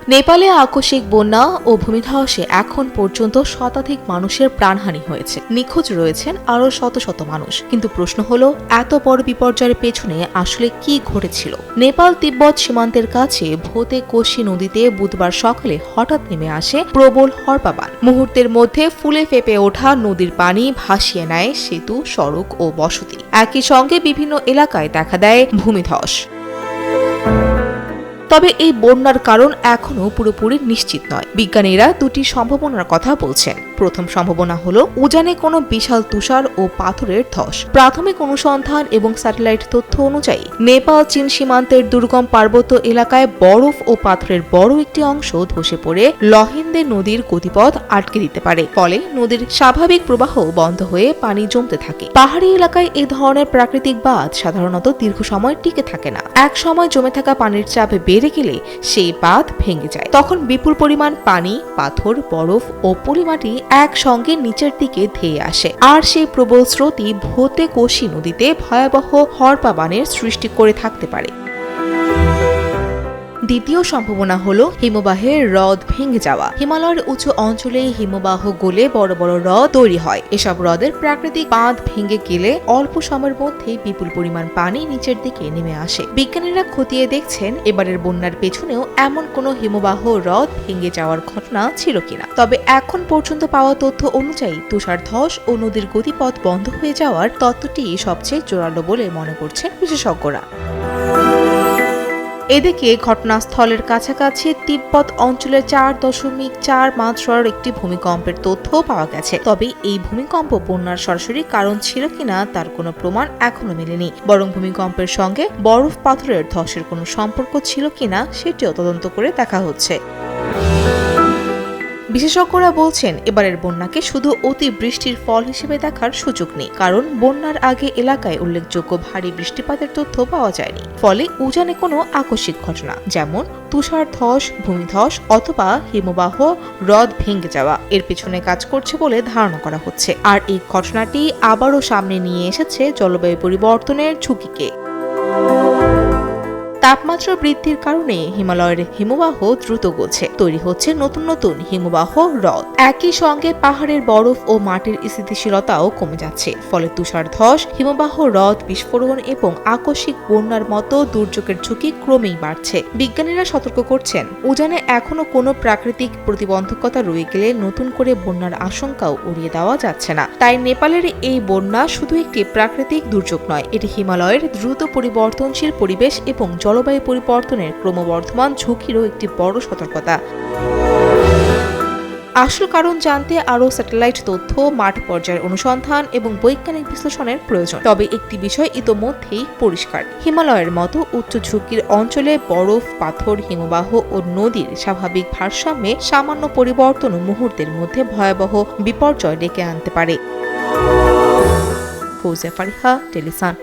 নেপালে আকস্মিক বন্যা ও ভূমিধসে এখন পর্যন্ত শতাধিক মানুষের প্রাণহানি হয়েছে। নিখোঁজ রয়েছেন আরও শত শত মানুষ। কিন্তু প্রশ্ন হলো, এত বড় বিপর্যয়ের পেছনে আসলে কি ঘটেছিল? নেপাল তিব্বত সীমান্তের কাছে ভোতে কোশি নদীতে বুধবার সকালে হঠাৎ নেমে আসে প্রবল হরপাবান। মুহূর্তের মধ্যে ফুলে ফেপে ওঠা নদীর পানি ভাসিয়ে নেয় সেতু, সড়ক ও বসতি। একই সঙ্গে বিভিন্ন এলাকায় দেখা দেয় ভূমিধস। তবে এই বন্যার কারণ এখনো পুরোপুরি নিশ্চিত নয়। বিজ্ঞানীরা দুটি সম্ভাবনার কথা বলছেন। প্রথম সম্ভাবনা হলো উজানে কোনো বিশাল তুষার ও পাথরের ধস। প্রাথমিক অনুসন্ধান এবং স্যাটেলাইট তথ্য অনুযায়ী নেপাল চীন সীমান্তের দুর্গম পার্বত্য এলাকায় বরফ ও পাথরের বড় একটি অংশ ধসে পড়ে লহেন্দে নদীর গতিপথ আটকে দিতে পারে। ফলে নদীর স্বাভাবিক প্রবাহ বন্ধ হয়ে পানি জমতে থাকে। পাহাড়ি এলাকায় এই ধরনের প্রাকৃতিক বাঁধ সাধারণত দীর্ঘ সময় টিকে থাকে না। এক সময় জমে থাকা পানির চাপ বেড়ে গেলে সেই বাঁধ ভেঙে যায়। তখন বিপুল পরিমাণ পানি, পাথর, বরফ ও পলিমাটি একসঙ্গে নিচের দিকে ধেয়ে আসে। আর সেই প্রবল স্রোতই ভোতে কোশি নদীতে ভয়াবহ হরপাবানের সৃষ্টি করে থাকতে পারে। দ্বিতীয় সম্ভাবনা হলো হিমবাহের হ্রদ ভেঙে যাওয়া। হিমালয়ের উঁচু অঞ্চলে হিমবাহ গলে বড় বড় হ্রদ তৈরি হয়। এসব হ্রদের প্রাকৃতিক বাঁধ ভেঙে গেলে অল্প সময়ের মধ্যেই বিপুল পরিমাণ পানি নিচের দিকে নেমে আসে। বিজ্ঞানীরা খতিয়ে দেখছেন এবারের বন্যার পেছনেও এমন কোনো হিমবাহ হ্রদ ভেঙে যাওয়ার ঘটনা ছিল কিনা। তবে এখন পর্যন্ত পাওয়া তথ্য অনুযায়ী তুষার ধস ও নদীর গতিপথ বন্ধ হয়ে যাওয়ার তত্ত্বটি সবচেয়ে জোরালো বলে মনে করছেন বিশেষজ্ঞরা। এদিকে ঘটনাস্থলের কাছাকাছি তিব্বত অঞ্চলের 4.4 মাত্রার একটি ভূমিকম্পের তথ্য পাওয়া গেছে। তবে এই ভূমিকম্প বন্যার সরাসরি কারণ ছিল কিনা তার কোনো প্রমাণ এখনো মেলেনি। বরং ভূমিকম্পের সঙ্গে বরফ পাথরের ধসের কোনো সম্পর্ক ছিল কিনা সেটিও তদন্ত করে দেখা হচ্ছে। বিশেষজ্ঞরা বলছেন এবারের বন্যাকে শুধু অতিবৃষ্টির ফল হিসেবে দেখার সুযোগ নেই। কারণ বন্যার আগে এলাকায় উল্লেখযোগ্য ভারী বৃষ্টিপাতের তথ্য পাওয়া যায়নি। ফলে উজানে কোনো আকস্মিক ঘটনা যেমন তুষার ধস, ভূমিধস অথবা হিমবাহ হ্রদ ভেঙে যাওয়া এর পেছনে কাজ করছে বলে ধারণা করা হচ্ছে। আর এই ঘটনাটি আবারও সামনে নিয়ে এসেছে জলবায়ু পরিবর্তনের ঝুঁকিকে। তাপমাত্রা বৃদ্ধির কারণে হিমালয়ের হিমবাহ দ্রুত গলছে। তৈরি হচ্ছে নতুন নতুন হিমবাহ হ্রদ। একই সঙ্গে পাহাড়ের বরফ ও মাটির স্থিতিশীলতাও কমে যাচ্ছে। ফলে তুষার ধস, হিমবাহ হ্রদ বিস্ফোরণ এবং আকস্মিক বন্যার মতো দুর্যোগের ঝুঁকি ক্রমেই বাড়ছে। বিজ্ঞানীরা সতর্ক করছেন, উজানে এখনো কোনো প্রাকৃতিক প্রতিবন্ধকতা রয়ে গেলে নতুন করে বন্যার আশঙ্কাও উড়িয়ে দেওয়া যাচ্ছে না। তাই নেপালের এই বন্যা শুধু একটি প্রাকৃতিক দুর্যোগ নয়, এটি হিমালয়ের দ্রুত পরিবর্তনশীল পরিবেশ এবং জলবায়ু পরিবর্তনের ক্রমবর্ধমান ঝুঁকিরও একটি বড় সতর্কতা। আসল কারণ জানতে আরও স্যাটেলাইট তথ্য, মাঠ পর্যায়ের অনুসন্ধান এবং বৈজ্ঞানিক বিশ্লেষণের প্রয়োজন। তবে একটি বিষয় ইতোমধ্যেই পরিষ্কার, হিমালয়ের মতো উচ্চ ঝুঁকির অঞ্চলে বরফ, পাথর, হিমবাহ ও নদীর স্বাভাবিক ভারসাম্যে সামান্য পরিবর্তন মুহূর্তের মধ্যে ভয়াবহ বিপর্যয় ডেকে আনতে পারে। ফৌজিয়া ফারিহা, টেলিসান।